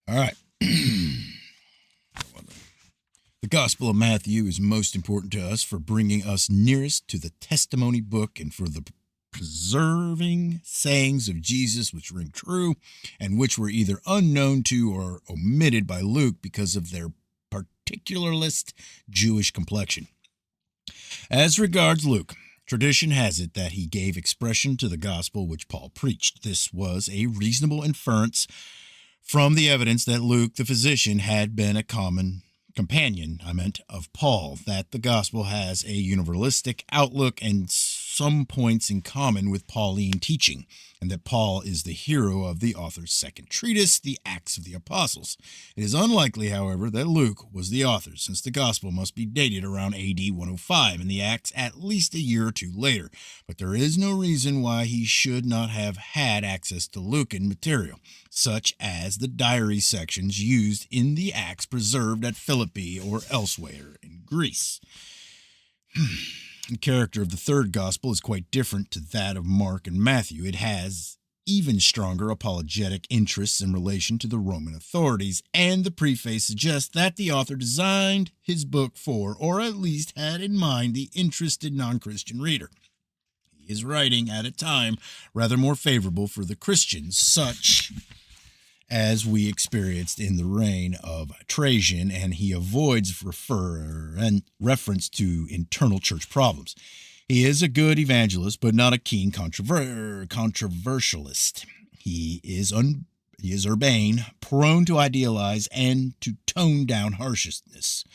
All right. The Gospel of Matthew is most important to us for bringing us nearest to the testimony book and for the preserving sayings of Jesus which ring true and which were either unknown to or omitted by Luke because of their particularist Jewish complexion. As regards Luke, tradition has it that he gave expression to the gospel which Paul preached. This was a reasonable inference from the evidence that Luke, the physician, had been a common companion, of Paul, that the gospel has a universalistic outlook and some points in common with Pauline teaching, and that Paul is the hero of the author's second treatise, the Acts of the Apostles. It is unlikely, however, that Luke was the author, since the gospel must be dated around AD 105 and the Acts at least a year or two later, but there is no reason why he should not have had access to Lucan material, such as the diary sections used in the Acts preserved at Philippi or elsewhere in Greece. The character of the third gospel is quite different to that of Mark and Matthew. It has even stronger apologetic interests in relation to the Roman authorities, and the preface suggests that the author designed his book for, or at least had in mind, the interested non-Christian reader. He is writing at a time rather more favorable for the Christians, such as we experienced in the reign of Trajan, and he avoids reference to internal church problems. He is a good evangelist, but not a keen controversialist. He is urbane, prone to idealize, and to tone down harshness.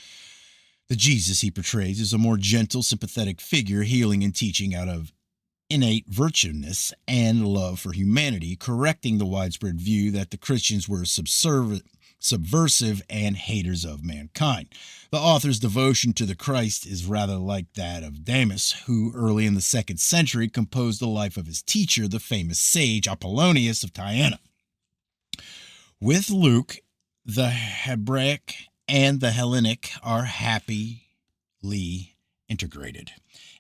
The Jesus he portrays is a more gentle, sympathetic figure, healing and teaching out of innate virtuousness and love for humanity, correcting the widespread view that the Christians were subversive and haters of mankind. The author's devotion to the Christ is rather like that of Damas, who early in the 2nd century composed the life of his teacher, the famous sage Apollonius of Tyana. With Luke, the Hebraic and the Hellenic are happily integrated,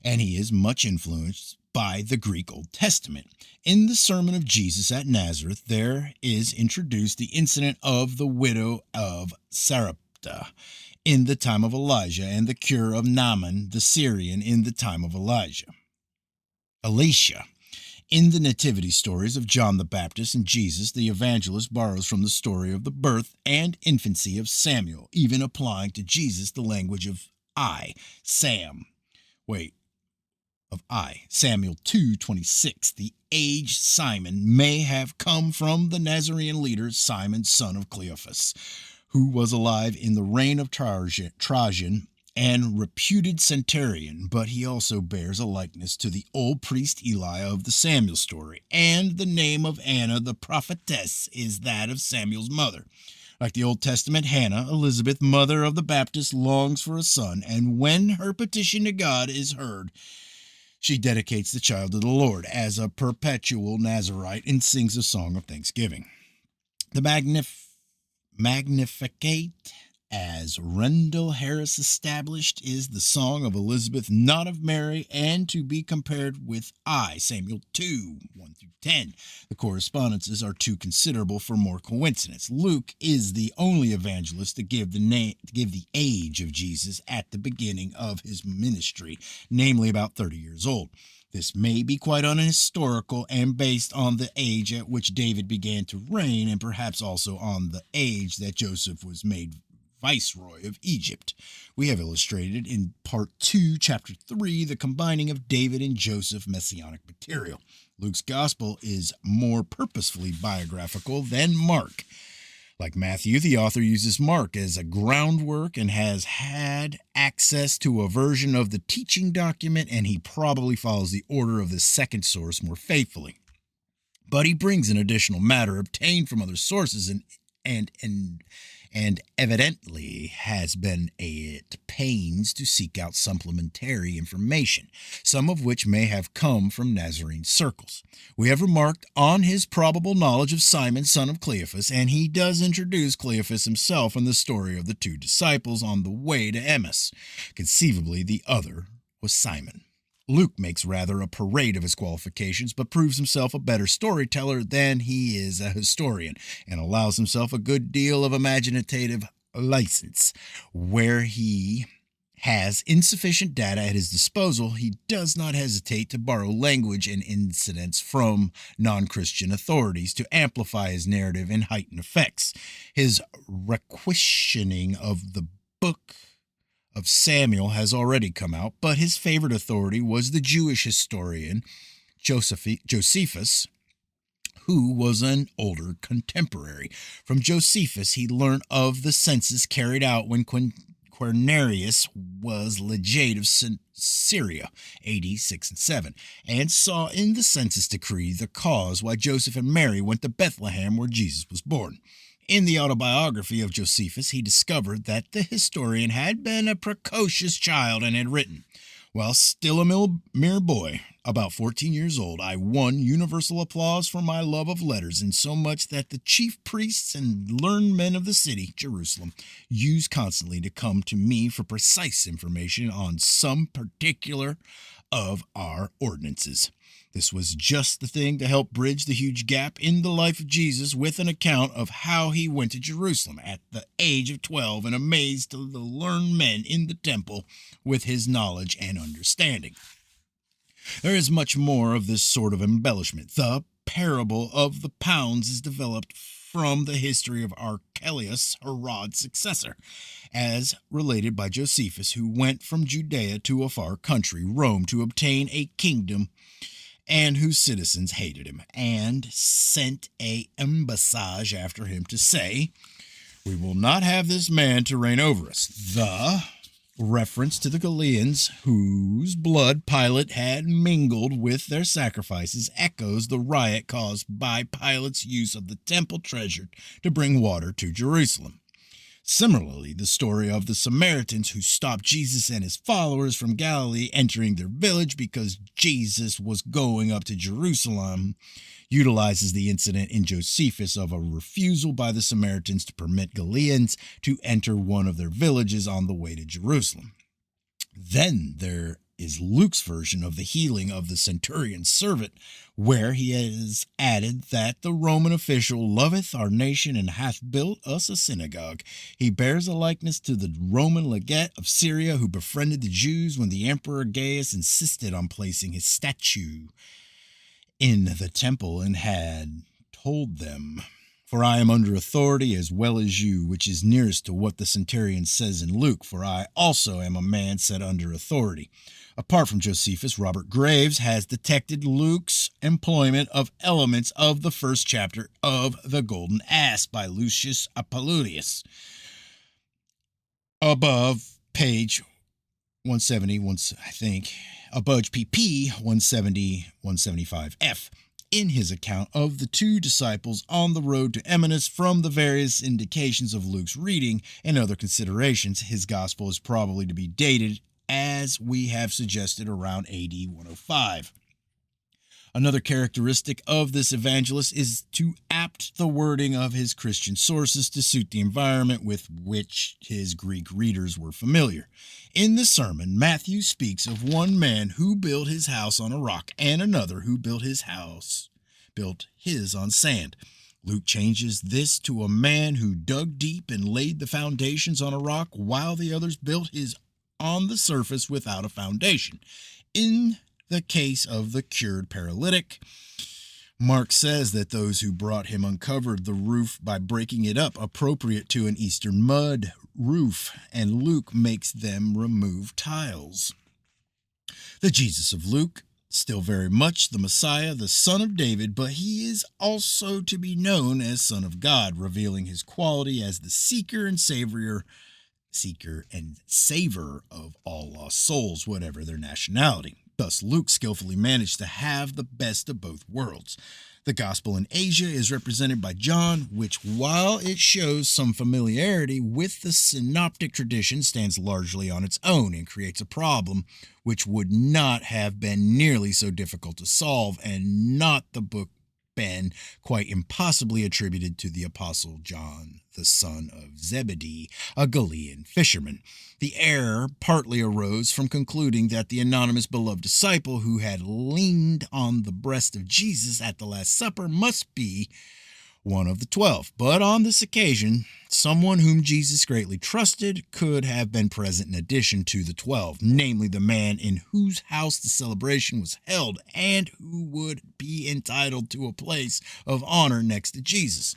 and he is much influenced by the Greek Old Testament. In the sermon of Jesus at Nazareth, there is introduced the incident of the widow of Sarepta in the time of Elijah and the cure of Naaman the Syrian in the time of Elisha. In the nativity stories of John the Baptist and Jesus, the evangelist borrows from the story of the birth and infancy of Samuel, even applying to Jesus the language of Samuel 2:26. The aged Simon may have come from the Nazarene leader Simon, son of Cleophas, who was alive in the reign of Trajan and reputed centurion, but he also bears a likeness to the old priest Eli of the Samuel story, and the name of Anna the prophetess is that of Samuel's mother. Like the Old Testament Hannah, Elizabeth, mother of the Baptist, longs for a son, and when her petition to God is heard, she dedicates the child to the Lord as a perpetual Nazarite and sings a song of thanksgiving. The Magnificat, as Rendell Harris established, is the song of Elizabeth, not of Mary, and to be compared with Samuel 2:1-10. The correspondences are too considerable for more coincidence. Luke is the only evangelist to give the age of Jesus at the beginning of his ministry, namely about 30 years old. This may be quite unhistorical and based on the age at which David began to reign, and perhaps also on the age that Joseph was made Viceroy of Egypt. We have illustrated in Part 2, Chapter 3, the combining of David and Joseph messianic material. Luke's Gospel is more purposefully biographical than Mark. Like Matthew, the author uses Mark as a groundwork and has had access to a version of the teaching document, and he probably follows the order of the second source more faithfully. But he brings in additional matter obtained from other sources and evidently has been at pains to seek out supplementary information, some of which may have come from Nazarene circles. We have remarked on his probable knowledge of Simon, son of Cleophas, and he does introduce Cleophas himself in the story of the two disciples on the way to Emmaus. Conceivably, the other was Simon. Luke makes rather a parade of his qualifications, but proves himself a better storyteller than he is a historian, and allows himself a good deal of imaginative license. Where he has insufficient data at his disposal, he does not hesitate to borrow language and incidents from non-Christian authorities to amplify his narrative and heighten effects. His requisitioning of the book of Samuel has already come out, but his favorite authority was the Jewish historian Josephus, who was an older contemporary. From Josephus, he learned of the census carried out when Quirinius was legate of Syria, AD 6 and 7, and saw in the census decree the cause why Joseph and Mary went to Bethlehem where Jesus was born. In the autobiography of Josephus, he discovered that the historian had been a precocious child and had written, "While still a mere boy, about 14 years old, I won universal applause for my love of letters, insomuch that the chief priests and learned men of the city, Jerusalem, used constantly to come to me for precise information on some particular of our ordinances." This was just the thing to help bridge the huge gap in the life of Jesus with an account of how he went to Jerusalem at the age of 12 and amazed the learned men in the temple with his knowledge and understanding. There is much more of this sort of embellishment. The parable of the pounds is developed from the history of Archelaus, Herod's successor, as related by Josephus, who went from Judea to a far country, Rome, to obtain a kingdom, and whose citizens hated him, and sent an embassage after him to say, "We will not have this man to reign over us." The reference to the Galileans, whose blood Pilate had mingled with their sacrifices, echoes the riot caused by Pilate's use of the temple treasure to bring water to Jerusalem. Similarly, the story of the Samaritans who stopped Jesus and his followers from Galilee entering their village because Jesus was going up to Jerusalem utilizes the incident in Josephus of a refusal by the Samaritans to permit Galileans to enter one of their villages on the way to Jerusalem. Then there is Luke's version of the healing of the centurion's servant, where he has added that the Roman official loveth our nation and hath built us a synagogue. He bears a likeness to the Roman legate of Syria who befriended the Jews when the Emperor Gaius insisted on placing his statue in the temple and had told them, "For I am under authority as well as you," which is nearest to what the centurion says in Luke, "For I also am a man set under authority." Apart from Josephus, Robert Graves has detected Luke's employment of elements of the first chapter of The Golden Ass by Lucius Apollonius. Above page 170, I think, above pp 170, 175f. In his account of the two disciples on the road to Emmaus, from the various indications of Luke's reading and other considerations, his gospel is probably to be dated, as we have suggested, around AD 105. Another characteristic of this evangelist is to adapt the wording of his Christian sources to suit the environment with which his Greek readers were familiar. In the sermon, Matthew speaks of one man who built his house on a rock and another who built his on sand. Luke changes this to a man who dug deep and laid the foundations on a rock, while the others built his on the surface without a foundation. In the case of the cured paralytic, Mark says that those who brought him uncovered the roof by breaking it up, appropriate to an Eastern mud roof, and Luke makes them remove tiles. The Jesus of Luke, still very much the Messiah, the Son of David, but he is also to be known as Son of God, revealing his quality as the seeker and savor of all lost souls, whatever their nationality. Thus, Luke skillfully managed to have the best of both worlds. The gospel in Asia is represented by John, which, while it shows some familiarity with the synoptic tradition, stands largely on its own and creates a problem which would not have been nearly so difficult to solve and not the book been quite impossibly attributed to the Apostle John, the son of Zebedee, a Galilean fisherman. The error partly arose from concluding that the anonymous beloved disciple who had leaned on the breast of Jesus at the Last Supper must be one of the 12. But on this occasion, someone whom Jesus greatly trusted could have been present in addition to the 12, namely the man in whose house the celebration was held and who would be entitled to a place of honor next to Jesus.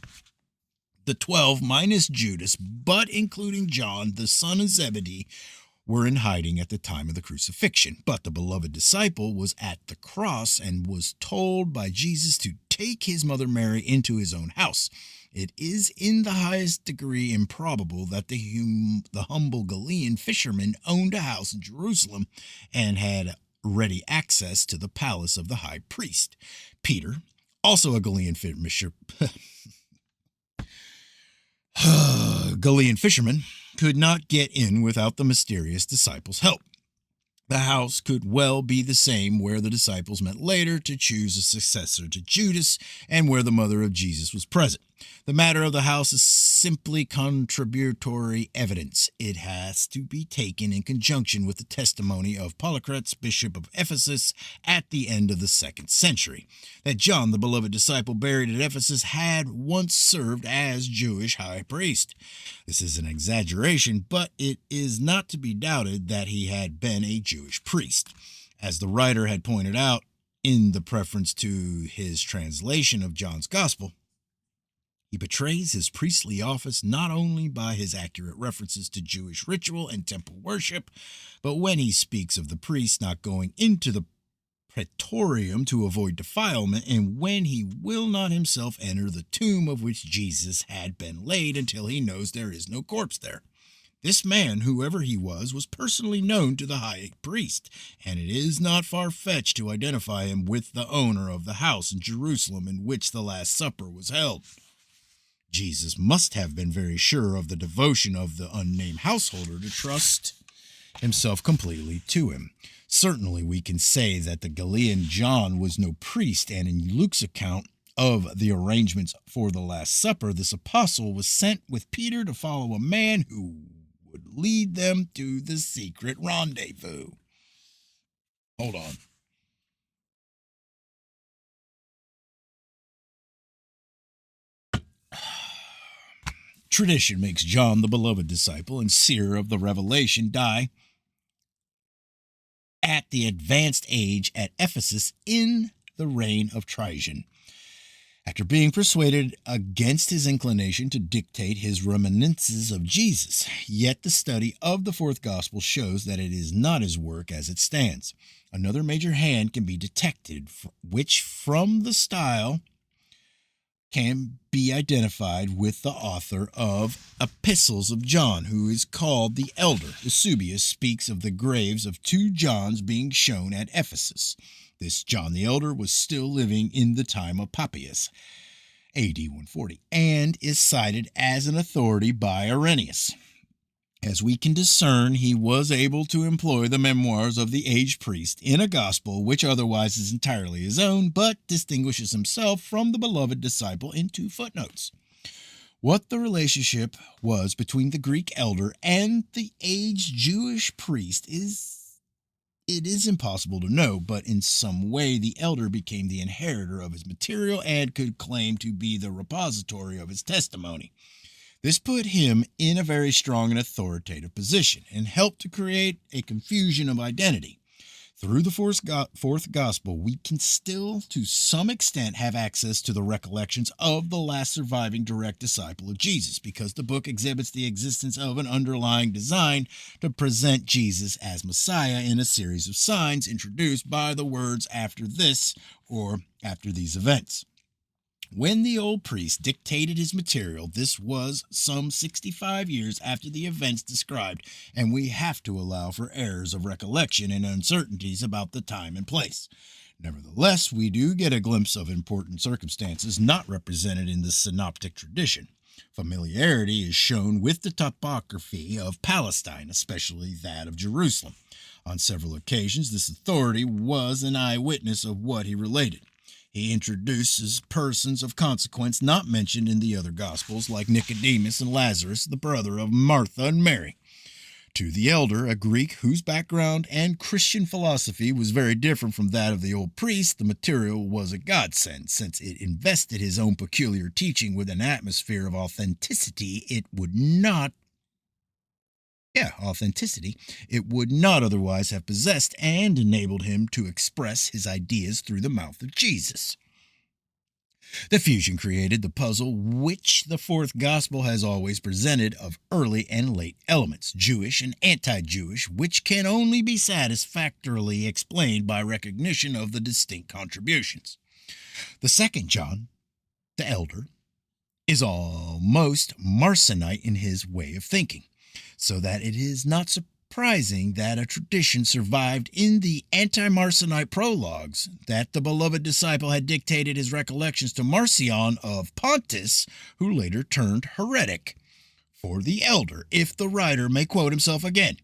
The 12 minus Judas, but including John, the son of Zebedee, were in hiding at the time of the crucifixion. But the beloved disciple was at the cross and was told by Jesus to take his mother Mary into his own house. It is in the highest degree improbable that the humble Galilean fisherman owned a house in Jerusalem and had ready access to the palace of the high priest. Peter, also a Galilean fisherman, could not get in without the mysterious disciples' help. The house could well be the same where the disciples met later to choose a successor to Judas and where the mother of Jesus was present. The matter of the house is simply contributory evidence. It has to be taken in conjunction with the testimony of Polycarp, bishop of Ephesus, at the end of the 2nd century, that John, the beloved disciple buried at Ephesus, had once served as Jewish high priest. This is an exaggeration, but it is not to be doubted that he had been a Jewish priest. As the writer had pointed out in the preface to his translation of John's Gospel, he betrays his priestly office not only by his accurate references to Jewish ritual and temple worship, but when he speaks of the priest not going into the praetorium to avoid defilement, and when he will not himself enter the tomb of which Jesus had been laid until he knows there is no corpse there. This man, whoever he was personally known to the high priest, and it is not far-fetched to identify him with the owner of the house in Jerusalem in which the Last Supper was held. Jesus must have been very sure of the devotion of the unnamed householder to trust himself completely to him. Certainly we can say that the Galilean John was no priest, and in Luke's account of the arrangements for the Last Supper, this apostle was sent with Peter to follow a man who would lead them to the secret rendezvous. Hold on. Tradition makes John, the beloved disciple and seer of the revelation, die at the advanced age at Ephesus in the reign of Trajan, after being persuaded against his inclination to dictate his reminiscences of Jesus. Yet the study of the 4th Gospel shows that it is not his work as it stands. Another major hand can be detected, which from the style can be identified with the author of Epistles of John, who is called the Elder. Eusebius speaks of the graves of 2 Johns being shown at Ephesus. This John the Elder was still living in the time of Papias, AD 140, and is cited as an authority by Irenaeus. As we can discern, he was able to employ the memoirs of the aged priest in a gospel which otherwise is entirely his own, but distinguishes himself from the beloved disciple in 2 footnotes. What the relationship was between the Greek elder and the aged Jewish priest is impossible to know, but in some way the elder became the inheritor of his material and could claim to be the repository of his testimony. This put him in a very strong and authoritative position and helped to create a confusion of identity. Through the 4th Gospel, we can still, to some extent, have access to the recollections of the last surviving direct disciple of Jesus, because the book exhibits the existence of an underlying design to present Jesus as Messiah in a series of signs introduced by the words "after this" or "after these events." When the old priest dictated his material, this was some 65 years after the events described, and we have to allow for errors of recollection and uncertainties about the time and place. Nevertheless, we do get a glimpse of important circumstances not represented in the synoptic tradition. Familiarity is shown with the topography of Palestine, especially that of Jerusalem. On several occasions, this authority was an eyewitness of what he related. He introduces persons of consequence not mentioned in the other Gospels, like Nicodemus and Lazarus, the brother of Martha and Mary. To the elder, a Greek whose background and Christian philosophy was very different from that of the old priest, the material was a godsend, since it invested his own peculiar teaching with an atmosphere of authenticity it would not otherwise have possessed, and enabled him to express his ideas through the mouth of Jesus. The fusion created the puzzle which the fourth gospel has always presented of early and late elements, Jewish and anti-Jewish, which can only be satisfactorily explained by recognition of the distinct contributions. The second John, the elder, is almost Marcionite in his way of thinking, so that it is not surprising that a tradition survived in the anti-Marcionite prologues that the beloved disciple had dictated his recollections to Marcion of Pontus, who later turned heretic. For the elder, if the writer may quote himself again,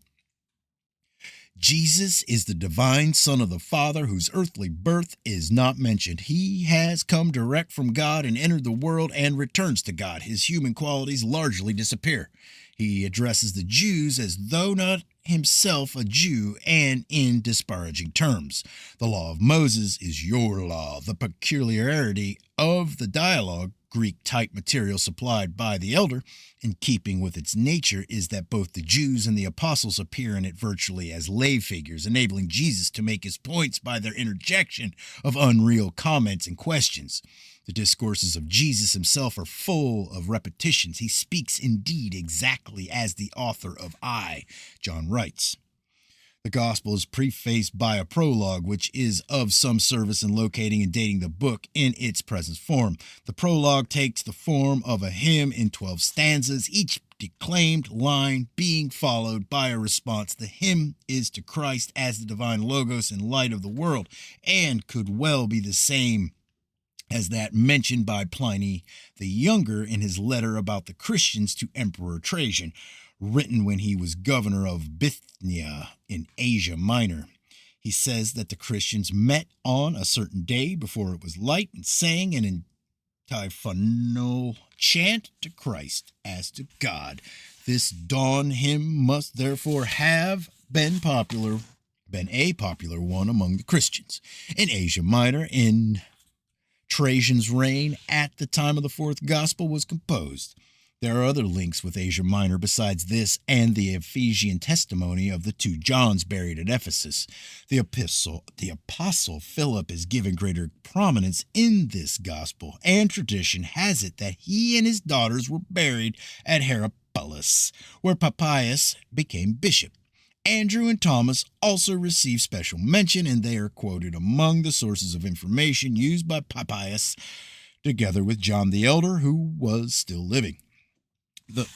Jesus is the divine Son of the Father, whose earthly birth is not mentioned. He has come direct from God and entered the world and returns to God. His human qualities largely disappear. He addresses the Jews as though not himself a Jew and in disparaging terms. The law of Moses is your law. The peculiarity of the dialogue, Greek-type material supplied by the elder, in keeping with its nature, is that both the Jews and the apostles appear in it virtually as lay figures, enabling Jesus to make his points by their interjection of unreal comments and questions. The discourses of Jesus himself are full of repetitions. He speaks indeed exactly as the author of I, John writes. The gospel is prefaced by a prologue, which is of some service in locating and dating the book in its present form. The prologue takes the form of a hymn in 12 stanzas, each declaimed line being followed by a response. The hymn is to Christ as the divine Logos and light of the world, and could well be the same as that mentioned by Pliny the Younger in his letter about the Christians to Emperor Trajan, written when he was governor of Bithynia in Asia Minor. He says that the Christians met on a certain day before it was light and sang an antiphonal chant to Christ as to God. This dawn hymn must therefore have been a popular one among the Christians. In Asia Minor, in Trajan's reign at the time of the fourth gospel was composed. There are other links with Asia Minor besides this and the Ephesian testimony of the two Johns buried at Ephesus. The apostle Philip is given greater prominence in this gospel, and tradition has it that he and his daughters were buried at Hierapolis, where Papias became bishop. Andrew and Thomas also receive special mention, and they are quoted among the sources of information used by Papias, together with John the Elder, who was still living. The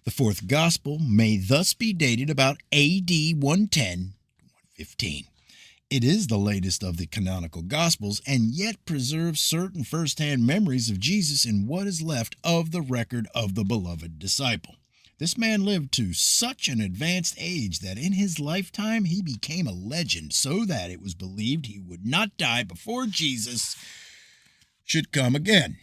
fourth gospel may thus be dated about AD 110-115. It is the latest of the canonical gospels, and yet preserves certain first-hand memories of Jesus in what is left of the record of the beloved disciple. This man lived to such an advanced age that in his lifetime he became a legend, so that it was believed he would not die before Jesus should come again.